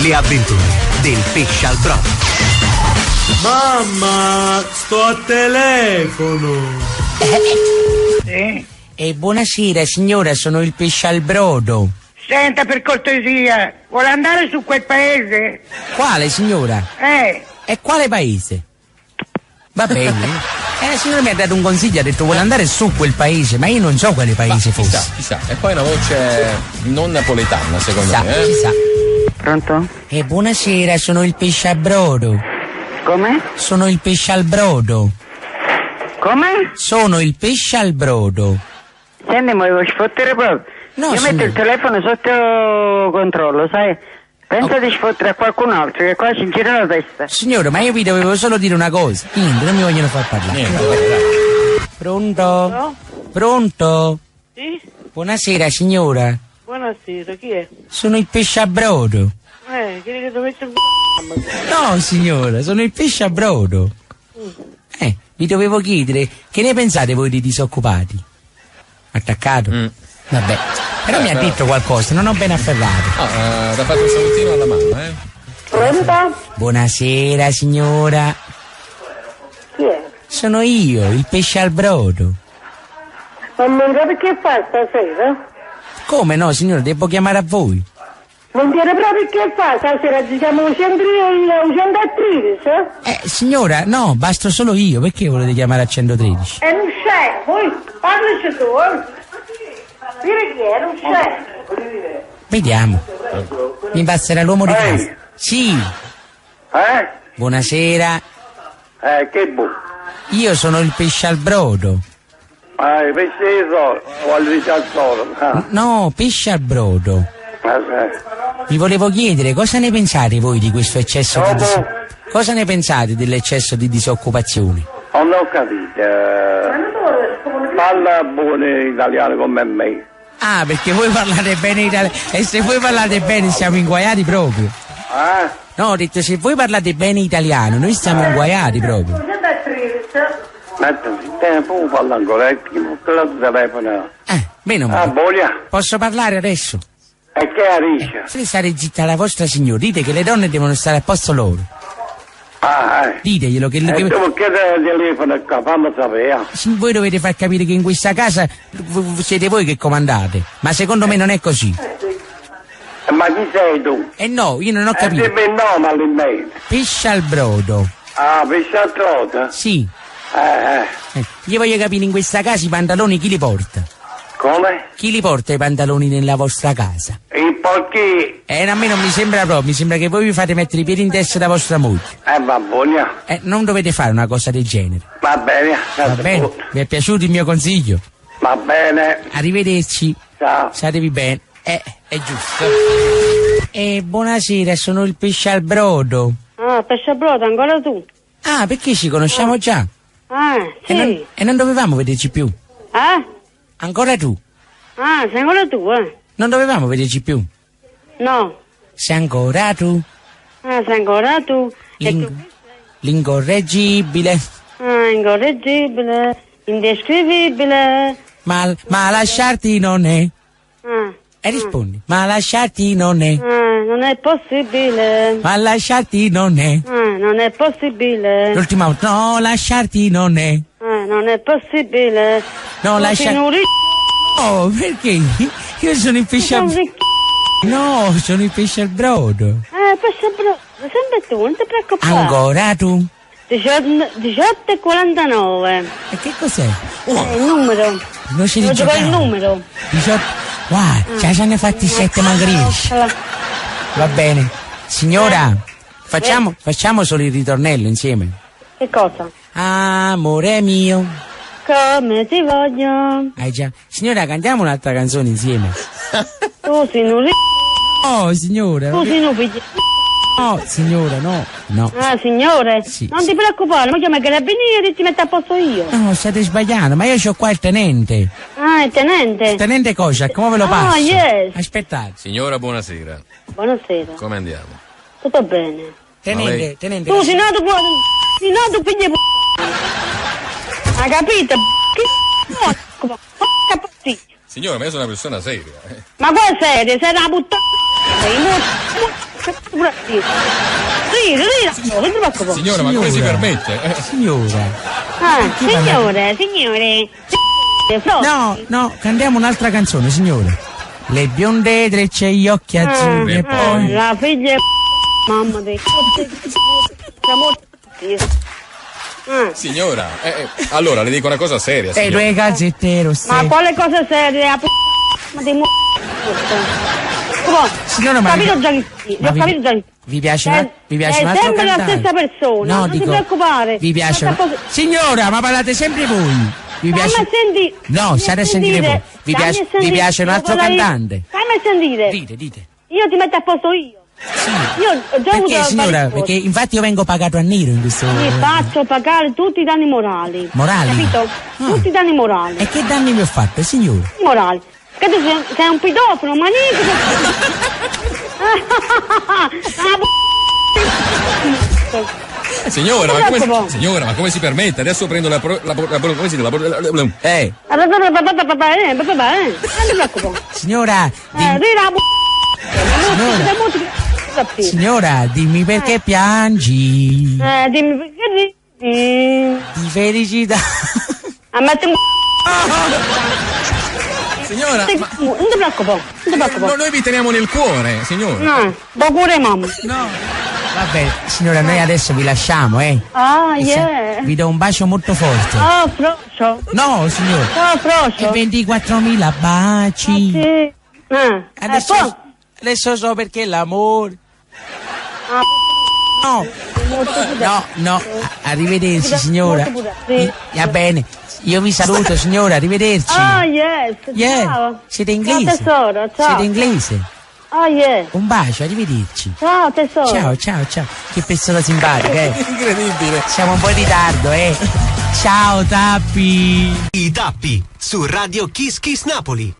Le avventure del pesce al brodo. Mamma, sto a telefono. Sì? Buonasera signora, sono il pesce al brodo. Senta, per cortesia, vuole andare su quel paese? Quale signora? E quale paese? Va bene. La signora mi ha dato un consiglio, ha detto vuole andare su quel paese, ma io non so quale paese fosse. Chissà. E poi una voce non napoletana, secondo me. Chissà. Pronto? Buonasera, sono il pesce al brodo. Come? Sono il pesce al brodo. Come? Sono il pesce al brodo. Senti, mi vuoi sfottere proprio? No, Io metto il telefono sotto controllo, sai? Pensa di sfottere a qualcun altro, che qua ci gira la testa. Signora, ma io vi dovevo solo dire una cosa. Niente, non mi vogliono far parlare. Pronto? No? Pronto? Sì? Buonasera signora. Buonasera, chi è? Sono il pesce a brodo. Chiedi che dovete No signora, sono il pesce a brodo. Vi dovevo chiedere, che ne pensate voi di disoccupati? Attaccato? Vabbè, però mi ha detto qualcosa, non ho ben afferrato. Ti ha fatto un salutino alla mamma, Pronto? Buonasera signora. Chi è? Sono io, il pesce al brodo. Non mi sa che fa stasera? Come no signora, devo chiamare a voi. Non tiene proprio che fa stasera, ci siamo un attrice? Signora, no, basta solo io, perché volete chiamare a 113? E non c'è, poi parlaci tu, Dire chi è, non c'è. Vediamo. Mi passerà l'uomo di casa. Sì. Buonasera. Che bu? Io sono il pesce al brodo. Il pesce di solo, voglio dire al solo. No, pesce al brodo. Vi volevo chiedere, cosa ne pensate voi di questo eccesso di cosa ne pensate dell'eccesso di disoccupazione? Non ho capito. Parla buono italiano come me. Ah, perché voi parlate bene italiano. E se voi parlate bene siamo inguaiati proprio. No, ho detto, se voi parlate bene italiano, noi siamo inguaiati proprio. Tempo parla ancora, il telefono. Meno male. Voglia. Posso parlare adesso? E che Alice? Se stare zitta la vostra signora, dite che le donne devono stare a posto loro. Diteglielo che... E tu perché telefono qua, fammi sapere. Voi dovete far capire che in questa casa siete voi che comandate, ma secondo me non è così. Ma chi sei tu? No, io non ho capito. Dimmi il nome all'email. Pesce al brodo. Pesce al brodo? Sì. Io voglio capire in questa casa i pantaloni chi li porta. Come? Chi li porta i pantaloni nella vostra casa? Il porchi? A me non mi sembra proprio, mi sembra che voi vi fate mettere i piedi in testa da vostra moglie. Va buona. Non dovete fare una cosa del genere. Va bene. Va bene? Vi è piaciuto il mio consiglio? Va bene. Arrivederci. Ciao. Statevi bene. È giusto. Buonasera, sono il pesce al brodo. Pesce al brodo, ancora tu? Perché ci conosciamo già? Sì. E non dovevamo vederci più? Ancora tu? Sei ancora tu, Non dovevamo vederci più? No. Sei ancora tu? Sei ancora tu. L'incorreggibile. Incorreggibile, indescrivibile. Ma lasciarti non è. E rispondi, ma lasciarti non è. Non è possibile. Ma lasciarti non è. Non è possibile. L'ultima volta, no, lasciarti non è. Non è possibile. No, lasciarti. No, perché? Io sono il pesce al... No, sono il pesce al brodo. Pesce al brodo, sempre tu, non ti preoccupare. Ancora tu? 18,49. E che cos'è? Il numero. Non si dice il numero. 18. Guarda, ce ne fatti 7 magari. Va bene. Signora, facciamo solo il ritornello insieme. Che cosa? Amore mio. Come ti voglio. Già. Signora, cantiamo un'altra canzone insieme. Tu sei un No, signora. Tu sei un figlio. No, signora, no. Signore? Sì. Non ti preoccupare, mi chiama i carabinieri e ti metto a posto io. No, state sbagliando, ma io c'ho qua il tenente. Il tenente? Il tenente Kojak, come ve lo passo? Yes. Aspettate. Signora, buonasera. Buonasera. Come andiamo? Tutto bene. Tenente. Tu sei nato figlio hai capito? Signora, ma io sono una persona seria. Ma qua è serio? Sei una puttana? pure a te. Rida, non ti preoccupare. Signora, ma come si permette? Signora. Signore. No, cantiamo un'altra canzone, signore. Le bionde trecce gli occhi azzurri e poi... La figlia mamma di... Signora, allora le dico una cosa seria. E Signora. due calzette rosse. Ma quale cosa serie? Ma di Signora, ma... capito già che sì, ho capito già che Vi piace un è altro sempre la cantante? stessa persona, No, non dico, ti preoccupare. Vi piace Non ti Signora, ma parlate sempre voi. Vi piace... Stammi a sentire. No, state a sentire voi. Vi piace un altro cantante? Stammi a sentire. Dite. Io ti metto a posto io. Sì. Io ho già avuto Perché, signora? vari Perché infatti io vengo pagato a nero in questo... mi faccio pagare tutti i danni morali. Morali? Capito? Tutti i danni morali. E che danni mi ho fatto, signora? Morali. Che tu sei un pedofilo, manico. Signora, Non signora, ma come si permette? Adesso prendo come si dice? Non ti preoccupare. Signora, signora, dimmi perché piangi. Dimmi perché ridi. Di felicità. Metti un Signora, ma... non ti preoccupare, No, noi vi teniamo nel cuore, signora. No, buon cuore mamma. No. Vabbè, signora, noi adesso vi lasciamo, Ah, yeah. Vi do un bacio molto forte. Oh, frocio. No, signora. Oh, frocio. E 24.000 baci. Sì. Poi? Adesso so perché l'amore. No, arrivederci, signora. Sì. Va bene, io vi saluto, signora, arrivederci. Ah, yes. Ciao. Siete inglese? Ciao, tesoro, ciao. Siete inglese? Ah, yeah. Un bacio, arrivederci. Ciao, tesoro. Ciao. Che persona simpatica, Incredibile. Siamo un po' in ritardo, Ciao, Tappi. I Tappi su Radio Kiss Kiss Napoli.